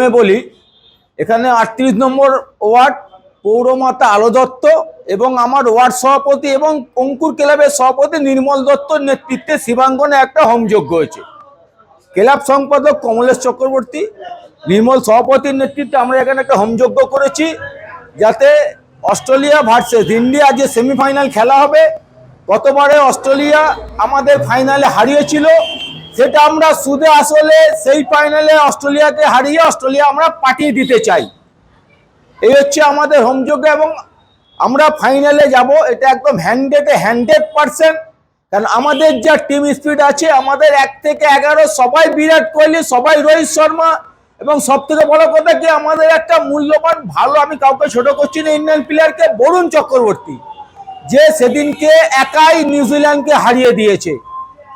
প্রথমে বলি, এখানে 38 নম্বর ওয়ার্ড পৌরমাতা আলো দত্ত এবং আমার ওয়ার্ড সভাপতি এবং অঙ্কুর ক্লাবের সভাপতি নির্মল দত্তর নেতৃত্বে শিবাঙ্গনে একটা হোমযজ্ঞ হয়েছে। ক্লাব সম্পাদক কমলেশ চক্রবর্তী, নির্মল সভাপতির নেতৃত্বে আমরা এখানে একটা হোমযজ্ঞ করেছি, যাতে অস্ট্রেলিয়া ভার্সেস ইন্ডিয়া যে সেমিফাইনাল খেলা হবে, গতবারে অস্ট্রেলিয়া আমাদের ফাইনালে হারিয়েছিল, সেটা আমরা সুদে আসলে সেই ফাইনালে অস্ট্রেলিয়াকে হারিয়ে অস্ট্রেলিয়া আমরা পাঠিয়ে দিতে চাই। এই হচ্ছে আমাদের হোমযজ্ঞ এবং আমরা ফাইনালে যাব, এটা একদম 100% কারণ আমাদের যা টিম স্পিরিট আছে, আমাদের 1 থেকে 11 সবাই বিরাট কোহলি, সবাই রোহিত শর্মা, এবং সব থেকে বড় কথা কি আমাদের একটা মূল্যবান ভালো, আমি কাউকে ছোট করছি না, ইন্ডিয়ান প্লেয়ারকে বরুণ চক্রবর্তী, যে সেদিনকে একাই নিউজিল্যান্ডকে হারিয়ে দিয়েছে।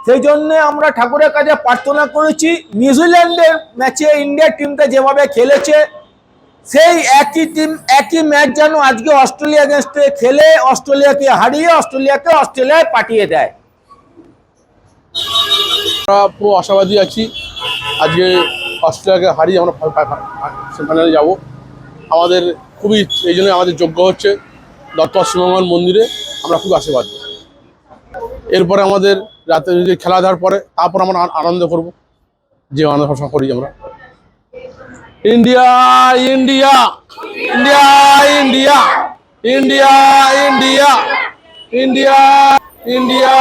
সেই জন্য আমরা ঠাকুরের কাছে প্রার্থনা করেছি, নিউজিল্যান্ডের ম্যাচে ইন্ডিয়ার টিমটা যেভাবে খেলেছে সেই একই টিম একই ম্যাচ যেন আজকে অস্ট্রেলিয়া এগেনস্টে খেলে অস্ট্রেলিয়াকে হারিয়ে অস্ট্রেলিয়াকে অস্ট্রেলিয়ায় পাঠিয়ে দেয়। আমরা পুরো আশাবাদী আছি আজকে অস্ট্রেলিয়াকে হারিয়ে আমরা সেমিফাইনালে যাব। আমাদের খুবই এই জন্য আমাদের যোগ্য হচ্ছে দত্ত শিবঙ্গন মন্দিরে, আমরা খুব আশীর্বাদ। এরপরে আমাদের রাতে যদি খেলা দেওয়ার পরে তারপর আমরা আনন্দ করব, যে আনন্দ সবসময় করি আমরা। India India India India India India India India